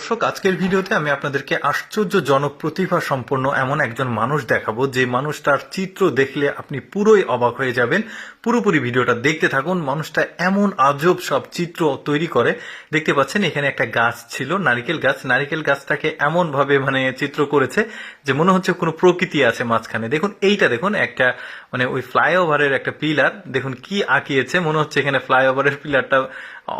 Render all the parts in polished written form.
দর্শক, আজকের ভিডিওতে আমি আপনাদেরকে আশ্চর্যজনক প্রতিভা সম্পন্ন এমন একজন মানুষ দেখাবো যে মানুষটার চিত্র দেখলে আপনি পুরোই অবাক হয়ে যাবেন। পুরোপুরি ভিডিওটা দেখতে থাকুন। মানুষটা এমন আজব সব চিত্র তৈরি করে। দেখতে পাচ্ছেন এখানে একটা গাছ ছিল, নারিকেল গাছটাকে এমন ভাবে চিত্র করেছে যে মনে হচ্ছে কোনো প্রকৃতি আছে মাঝখানে। দেখুন এইটা, দেখুন একটা ওই ফ্লাইওভারের একটা পিলার, দেখুন কি আঁকিয়েছে, মনে হচ্ছে এখানে ফ্লাইওভারের পিলারটা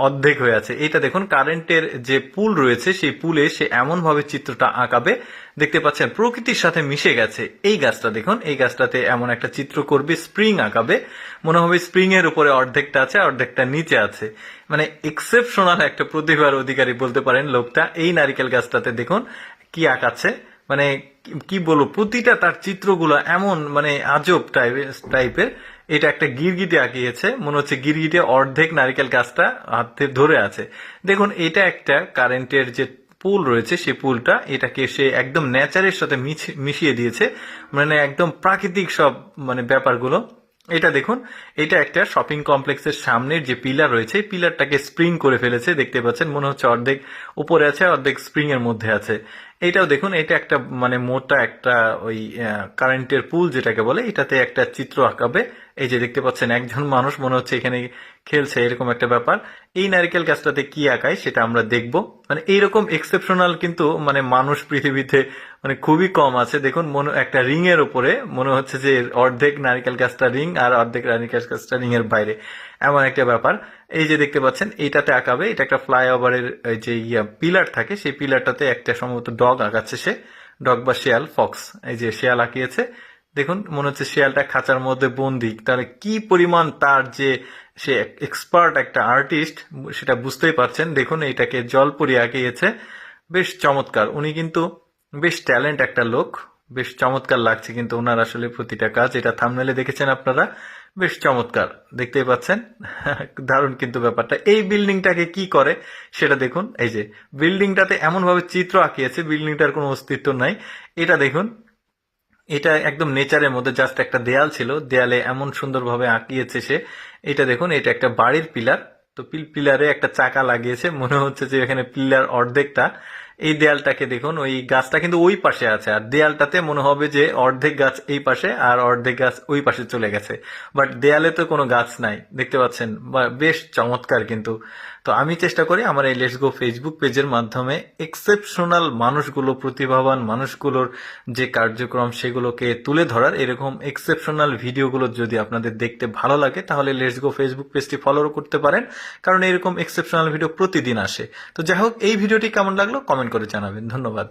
অর্ধেক হয়ে আছে। এটা দেখুন কারেন্টের যে পুল রয়েছে সেই পুলে সে এমন ভাবে চিত্রটা আঁকাবে, দেখতে পাচ্ছেন প্রকৃতির সাথে মিশে গেছে। এই গাছটা দেখুন, এই গাছটাতে এমন একটা চিত্র করবে, স্প্রিং আঁকাবে, মনে হবে স্প্রিং এর উপরে অর্ধেকটা আছে অর্ধেকটা নিচে আছে। এক্সেপশনাল একটা প্রতিভার অধিকারী বলতে পারেন লোকটা। এই নারিকেল গাছটাতে দেখুন কি আঁকাচ্ছে, কি বলবো, প্রতিটা তার চিত্রগুলো এমন আজব টাইপের। এটা একটা গিরগিটি আঁকিয়েছে, মনে হচ্ছে গিরগিটি অর্ধেক নারিকেল গাছটা হাতে ধরে আছে। দেখুন এটা একটা কারেন্টের যে পুল রয়েছে সেই পুলটা, এটাকে সে একদম নেচারের সাথে মিশিয়ে দিয়েছে, একদম প্রাকৃতিক সব ব্যাপারগুলো। এটা দেখুন, এটা একটা শপিং কমপ্লেক্সের সামনের যে পিলার রয়েছে, পিলারটাকে স্প্রিং করে ফেলেছে, দেখতে পাচ্ছেন মনে হচ্ছে অর্ধেক উপরে আছে অর্ধেক স্প্রিং এর মধ্যে আছে। এটাও দেখুন, এটা একটা মোটা একটা ওই কারেন্টের পুল যেটাকে বলে, এটাতে একটা চিত্র আঁকাবে। এই যে দেখতে পাচ্ছেন একজন মানুষ মনে হচ্ছে এখানে খেলছে, এরকম একটা ব্যাপার। এই নারকেল গাছটাতে কি আঁকায় সেটা আমরা দেখব। এইরকম এক্সেপশনাল কিন্তু মানুষ পৃথিবীতে খুবই কম আছে। দেখুন একটা রিং এর উপরে মনে হচ্ছে যে অর্ধেক নারকেল গাছটা রিং আর অর্ধেক নারকেল গাছটা রিং এর বাইরে, এমন একটা ব্যাপার। এই যে দেখতে পাচ্ছেন এইটাতে আঁকাবে, এটা একটা ফ্লাইওভারের যে পিলার থাকে সেই পিলারটাতে একটা সম্ভবত ডগ আঁকাচ্ছে সে, ডগ বা শিয়াল, ফক্স। এই যে শিয়াল আঁকিয়েছে, দেখুন মনে হচ্ছে শিয়ালটা খাঁচার মধ্যে বন্দি। তাহলে কি পরিমাণ তার যে সে এক্সপার্ট একটা আর্টিস্ট সেটা বুঝতেই পারছেন। দেখুন এটাকে জলপরি আঁকিয়েছে, বেশ চমৎকার। উনি কিন্তু বেশ ট্যালেন্ট একটা লোক, বেশ চমৎকার লাগছে কিন্তু ওনার আসলে প্রতিটা কাজ। এটা থাম্বনেলে দেখেছেন আপনারা, বেশ চমৎকার দেখতেই পাচ্ছেন। দারুণ কিন্তু ব্যাপারটা। এই বিল্ডিংটাকে কি করে সেটা দেখুন। এই যে বিল্ডিংটাতে এমন ভাবে চিত্র আঁকিয়েছে, বিল্ডিংটার কোনো অস্তিত্ব নাই। এটা দেখুন, এটা একদম নেচারের মধ্যে, জাস্ট একটা দেয়াল ছিল, দেয়ালে এমন সুন্দরভাবে আঁকিয়েছে সে। এটা দেখুন, এটা একটা বাড়ির পিলার, তো পিলারে একটা চাকা লাগিয়েছে, মনে হচ্ছে যে এখানে পিলার অর্ধেকটা। এই দেয়ালটাকে দেখুন, ওই গাছটা কিন্তু ওই পাশে আছে, আর দেয়ালটাতে মনে হবে যে অর্ধেক গাছ এই পাশে আর অর্ধেক গাছ ওই পাশে চলে গেছে, বাট দেয়ালে তো কোনো গাছ নাই, দেখতে পাচ্ছেন। বেশ চমৎকার কিন্তু। তো আমি চেষ্টা করি আমার এই লেটস গো ফেসবুক পেজের মাধ্যমে এক্সেপশনাল মানুষগুলো, প্রতিভাবান মানুষগুলোর যে কার্যক্রম সেগুলোকে তুলে ধরার। এরকম এক্সেপশনাল ভিডিওগুলো যদি আপনাদের দেখতে ভালো লাগে তাহলে লেটস গো ফেসবুক পেজটি ফলো করতে পারেন, কারণ এরকম এক্সেপশনাল ভিডিও প্রতিদিন আসে। তো যাই হোক, এই ভিডিওটি কেমন লাগলো কমেন্ট করে জানাবেন। ধন্যবাদ।